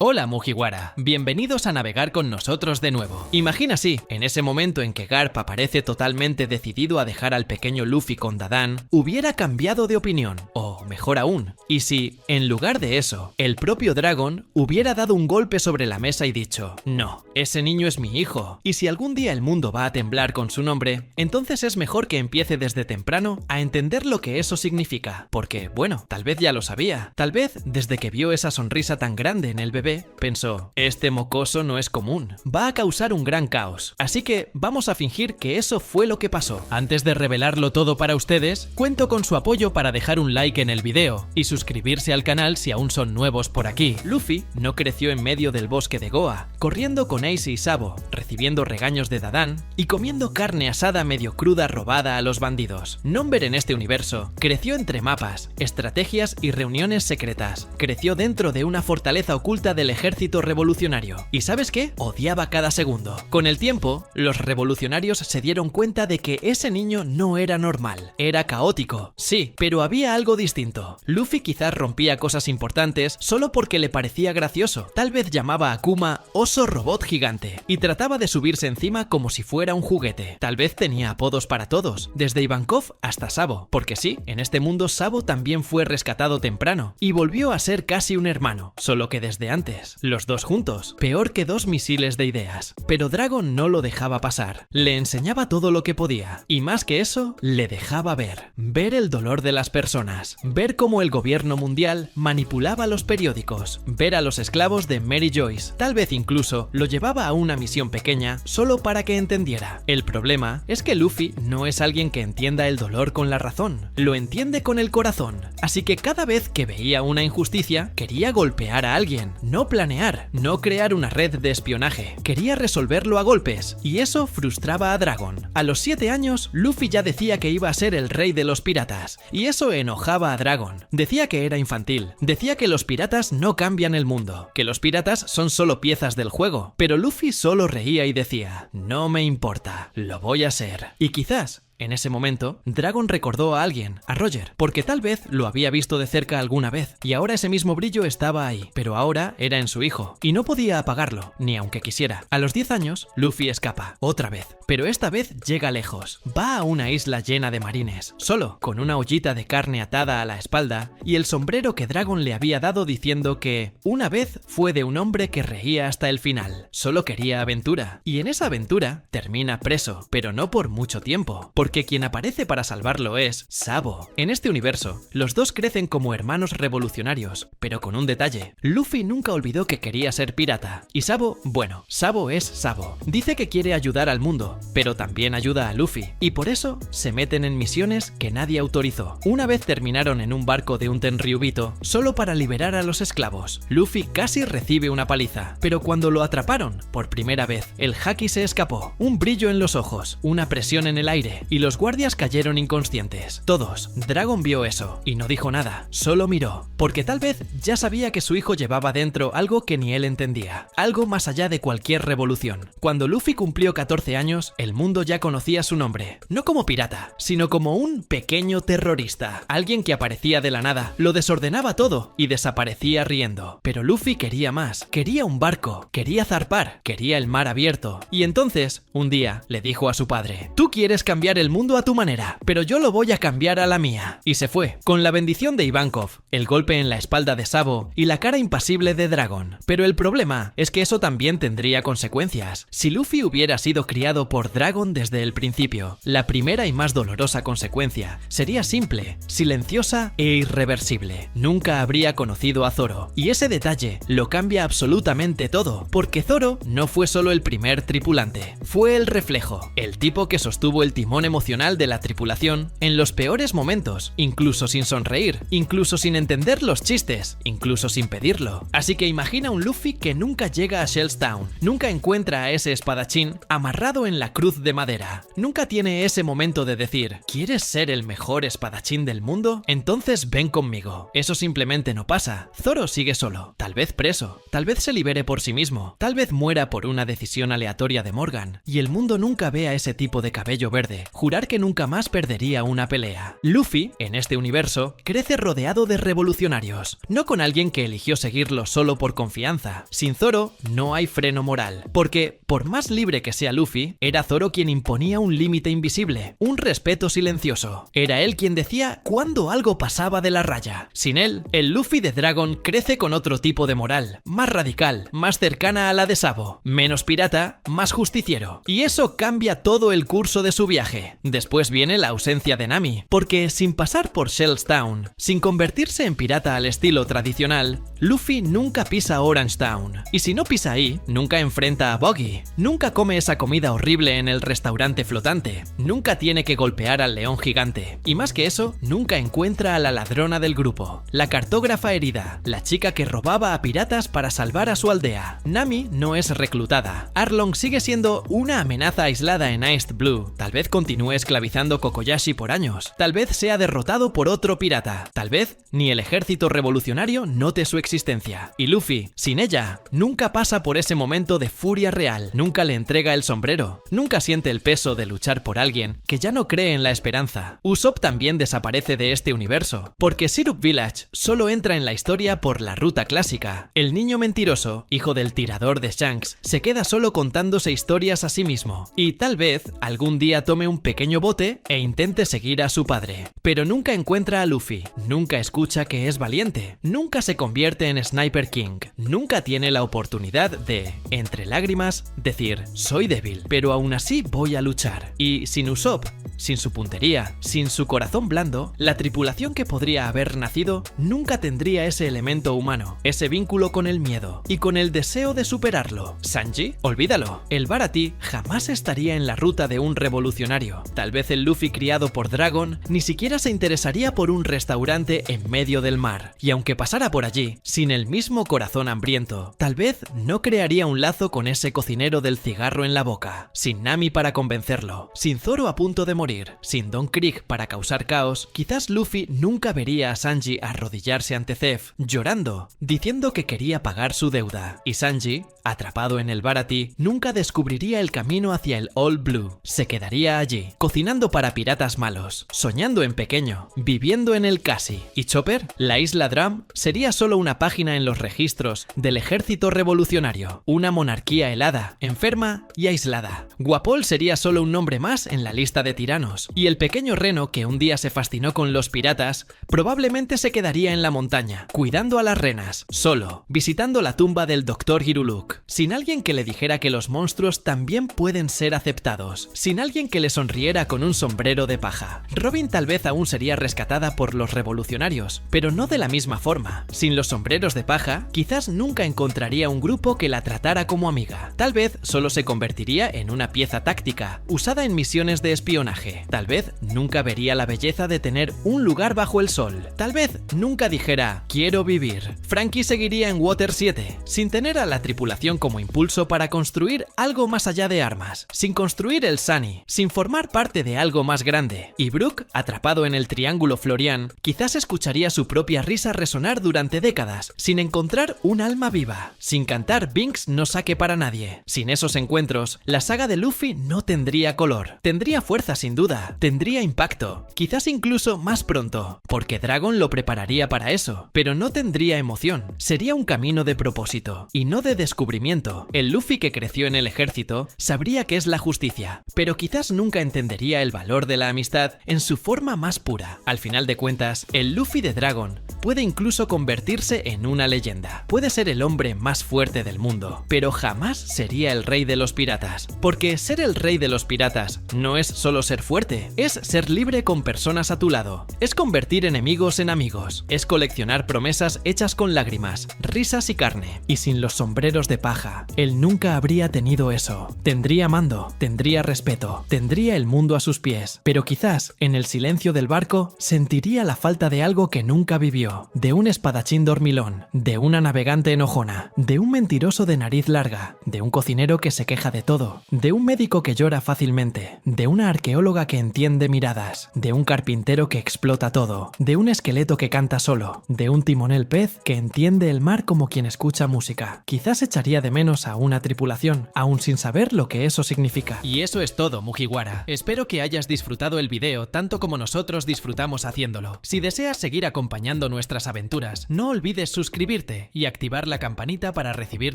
Hola Mugiwara, bienvenidos a navegar con nosotros de nuevo. Imagina si, en ese momento en que Garp aparece totalmente decidido a dejar al pequeño Luffy con Dadan, hubiera cambiado de opinión, o mejor aún, y si, en lugar de eso, el propio Dragon hubiera dado un golpe sobre la mesa y dicho, no, ese niño es mi hijo, y si algún día el mundo va a temblar con su nombre, entonces es mejor que empiece desde temprano a entender lo que eso significa, porque, bueno, tal vez ya lo sabía, tal vez desde que vio esa sonrisa tan grande en el bebé, pensó, este mocoso no es común, va a causar un gran caos, así que vamos a fingir que eso fue lo que pasó. Antes de revelarlo todo para ustedes, cuento con su apoyo para dejar un like en el video y suscribirse al canal si aún son nuevos por aquí. Luffy no creció en medio del bosque de Goa, corriendo con Ace y Sabo, recibiendo regaños de Dadan y comiendo carne asada medio cruda robada a los bandidos. Nomber en este universo creció entre mapas, estrategias y reuniones secretas. Creció dentro de una fortaleza oculta del ejército revolucionario. ¿Y sabes qué? Odiaba cada segundo. Con el tiempo, los revolucionarios se dieron cuenta de que ese niño no era normal. Era caótico, sí, pero había algo distinto. Luffy quizás rompía cosas importantes solo porque le parecía gracioso. Tal vez llamaba a Kuma oso robot gigante y trataba de subirse encima como si fuera un juguete. Tal vez tenía apodos para todos, desde Ivankov hasta Sabo, porque sí, en este mundo Sabo también fue rescatado temprano y volvió a ser casi un hermano, solo que desde antes. Los dos juntos, peor que dos misiles de ideas. Pero Dragon no lo dejaba pasar. Le enseñaba todo lo que podía. Y más que eso, le dejaba ver. Ver el dolor de las personas. Ver cómo el gobierno mundial manipulaba los periódicos. Ver a los esclavos de Mary Joyce. Tal vez incluso lo llevaba a una misión pequeña solo para que entendiera. El problema es que Luffy no es alguien que entienda el dolor con la razón. Lo entiende con el corazón. Así que cada vez que veía una injusticia, quería golpear a alguien. No planear, no crear una red de espionaje. Quería resolverlo a golpes, y eso frustraba a Dragon. A los 7 años, Luffy ya decía que iba a ser el rey de los piratas, y eso enojaba a Dragon. Decía que era infantil, decía que los piratas no cambian el mundo, que los piratas son solo piezas del juego, pero Luffy solo reía y decía, no me importa, lo voy a ser. Y quizás en ese momento, Dragon recordó a alguien, a Roger, porque tal vez lo había visto de cerca alguna vez, y ahora ese mismo brillo estaba ahí, pero ahora era en su hijo, y no podía apagarlo, ni aunque quisiera. A los 10 años, Luffy escapa, otra vez, pero esta vez llega lejos. Va a una isla llena de marines, solo, con una ollita de carne atada a la espalda, y el sombrero que Dragon le había dado diciendo que, una vez fue de un hombre que reía hasta el final, solo quería aventura, y en esa aventura termina preso, pero no por mucho tiempo, porque quien aparece para salvarlo es Sabo. En este universo, los dos crecen como hermanos revolucionarios, pero con un detalle. Luffy nunca olvidó que quería ser pirata, y Sabo, bueno, Sabo es Sabo. Dice que quiere ayudar al mundo, pero también ayuda a Luffy, y por eso se meten en misiones que nadie autorizó. Una vez terminaron en un barco de un Tenryubito, solo para liberar a los esclavos. Luffy casi recibe una paliza, pero cuando lo atraparon, por primera vez, el Haki se escapó. Un brillo en los ojos, una presión en el aire, y los guardias cayeron inconscientes. Todos. Dragon vio eso y no dijo nada, solo miró, porque tal vez ya sabía que su hijo llevaba dentro algo que ni él entendía, algo más allá de cualquier revolución. Cuando Luffy cumplió 14 años, el mundo ya conocía su nombre, no como pirata, sino como un pequeño terrorista, alguien que aparecía de la nada, lo desordenaba todo y desaparecía riendo. Pero Luffy quería más, quería un barco, quería zarpar, quería el mar abierto, y entonces, un día, le dijo a su padre, tú quieres cambiar el mundo a tu manera, pero yo lo voy a cambiar a la mía. Y se fue, con la bendición de Ivankov, el golpe en la espalda de Sabo y la cara impasible de Dragon. Pero el problema es que eso también tendría consecuencias. Si Luffy hubiera sido criado por Dragon desde el principio, la primera y más dolorosa consecuencia sería simple, silenciosa e irreversible. Nunca habría conocido a Zoro. Y ese detalle lo cambia absolutamente todo, porque Zoro no fue solo el primer tripulante, fue el reflejo, el tipo que sostuvo el timón emocional de la tripulación en los peores momentos, incluso sin sonreír, incluso sin entender los chistes, incluso sin pedirlo. Así que imagina un Luffy que nunca llega a Shells Town, nunca encuentra a ese espadachín amarrado en la cruz de madera, nunca tiene ese momento de decir, ¿quieres ser el mejor espadachín del mundo? Entonces ven conmigo. Eso simplemente no pasa. Zoro sigue solo, tal vez preso, tal vez se libere por sí mismo, tal vez muera por una decisión aleatoria de Morgan, y el mundo nunca ve a ese tipo de cabello verde jurar que nunca más perdería una pelea. Luffy, en este universo, crece rodeado de revolucionarios, no con alguien que eligió seguirlo solo por confianza. Sin Zoro no hay freno moral, porque, por más libre que sea Luffy, era Zoro quien imponía un límite invisible, un respeto silencioso. Era él quien decía cuándo algo pasaba de la raya. Sin él, el Luffy de Dragon crece con otro tipo de moral, más radical, más cercana a la de Sabo, menos pirata, más justiciero. Y eso cambia todo el curso de su viaje. Después viene la ausencia de Nami, porque sin pasar por Shell's Town, sin convertirse en pirata al estilo tradicional, Luffy nunca pisa Orange Town. Y si no pisa ahí, nunca enfrenta a Buggy, nunca come esa comida horrible en el restaurante flotante, nunca tiene que golpear al león gigante. Y más que eso, nunca encuentra a la ladrona del grupo, la cartógrafa herida, la chica que robaba a piratas para salvar a su aldea. Nami no es reclutada. Arlong sigue siendo una amenaza aislada en Iced Blue. Tal vez continúe esclavizando Kokoyashi por años. Tal vez sea derrotado por otro pirata. Tal vez ni el ejército revolucionario note su existencia. Y Luffy, sin ella, nunca pasa por ese momento de furia real. Nunca le entrega el sombrero. Nunca siente el peso de luchar por alguien que ya no cree en la esperanza. Usopp también desaparece de este universo, porque Syrup Village solo entra en la historia por la ruta clásica. El niño mentiroso, hijo del tirador de Shanks, se queda solo contándose historias a sí mismo, y tal vez algún día tome un pequeño bote e intente seguir a su padre. Pero nunca encuentra a Luffy, nunca escucha que es valiente, nunca se convierte en Sniper King, nunca tiene la oportunidad de, entre lágrimas, decir soy débil, pero aún así voy a luchar. Y sin Usopp, sin su puntería, sin su corazón blando, la tripulación que podría haber nacido nunca tendría ese elemento humano, ese vínculo con el miedo y con el deseo de superarlo. Sanji, olvídalo, el Baratie jamás estaría en la ruta de un revolucionario. Tal vez el Luffy criado por Dragon ni siquiera se interesaría por un restaurante en medio del mar. Y aunque pasara por allí, sin el mismo corazón hambriento, tal vez no crearía un lazo con ese cocinero del cigarro en la boca. Sin Nami para convencerlo, sin Zoro a punto de morir, sin Don Krieg para causar caos, quizás Luffy nunca vería a Sanji arrodillarse ante Zeff, llorando, diciendo que quería pagar su deuda. Y Sanji, atrapado en el Baratie, nunca descubriría el camino hacia el All Blue. Se quedaría allí, cocinando para piratas malos, soñando en pequeño, viviendo en el Cassie. Y Chopper, la isla Drum, sería solo una página en los registros del ejército revolucionario, una monarquía helada, enferma y aislada. Guapol sería solo un nombre más en la lista de tiranos, y el pequeño reno que un día se fascinó con los piratas, probablemente se quedaría en la montaña, cuidando a las renas, solo, visitando la tumba del Dr. Hiruluk, sin alguien que le dijera que los monstruos también pueden ser aceptados, sin alguien que le sonriera con un sombrero de paja. Robin tal vez aún sería rescatada por los revolucionarios, pero no de la misma forma. Sin los sombreros de paja, quizás nunca encontraría un grupo que la tratara como amiga. Tal vez solo se convertiría en una pieza táctica, usada en misiones de espionaje. Tal vez nunca vería la belleza de tener un lugar bajo el sol. Tal vez nunca dijera quiero vivir. Frankie seguiría en Water 7, sin tener a la tripulación como impulso para construir algo más allá de armas, sin construir el Sunny, sin formar parte de algo más grande. Y Brook, atrapado en el Triángulo Florian, quizás escucharía su propia risa resonar durante décadas, sin encontrar un alma viva, sin cantar Binks no saque para nadie. Sin esos encuentros, la saga de Luffy no tendría color. Tendría fuerza sin duda, tendría impacto, quizás incluso más pronto, porque Dragon lo prepararía para eso, pero no tendría emoción. Sería un camino de propósito, y no de descubrimiento. El Luffy que creció en el ejército sabría qué es la justicia, pero quizás nunca entendería el valor de la amistad en su forma más pura. Al final de cuentas, el Luffy de Dragon puede incluso convertirse en una leyenda. Puede ser el hombre más fuerte del mundo, pero jamás sería el rey de los piratas, porque ser el rey de los piratas no es solo ser fuerte, es ser libre con personas a tu lado, es convertir enemigos en amigos, es coleccionar promesas hechas con lágrimas, risas y carne. Y sin los sombreros de paja, él nunca habría tenido eso. Tendría mando, tendría respeto, tendría el mundo a sus pies, pero quizás en el silencio del barco sentiría la falta de algo que nunca vivió, de un espadachín dormilón, de una navegante enojona, de un mentiroso de nariz larga, de un cocinero que se queja de todo, de un médico que llora fácilmente, de una arqueóloga que entiende miradas, de un carpintero que explota todo, de un esqueleto que canta solo, de un timonel pez que entiende el mar como quien escucha música. Quizás echaría de de menos a una tripulación, aún sin saber lo que eso significa. Y eso es todo, Mugiwara. Espero que hayas disfrutado el video tanto como nosotros disfrutamos haciéndolo. Si deseas seguir acompañando nuestras aventuras, no olvides suscribirte y activar la campanita para recibir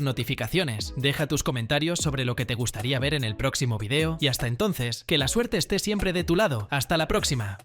notificaciones. Deja tus comentarios sobre lo que te gustaría ver en el próximo video y hasta entonces, que la suerte esté siempre de tu lado. ¡Hasta la próxima!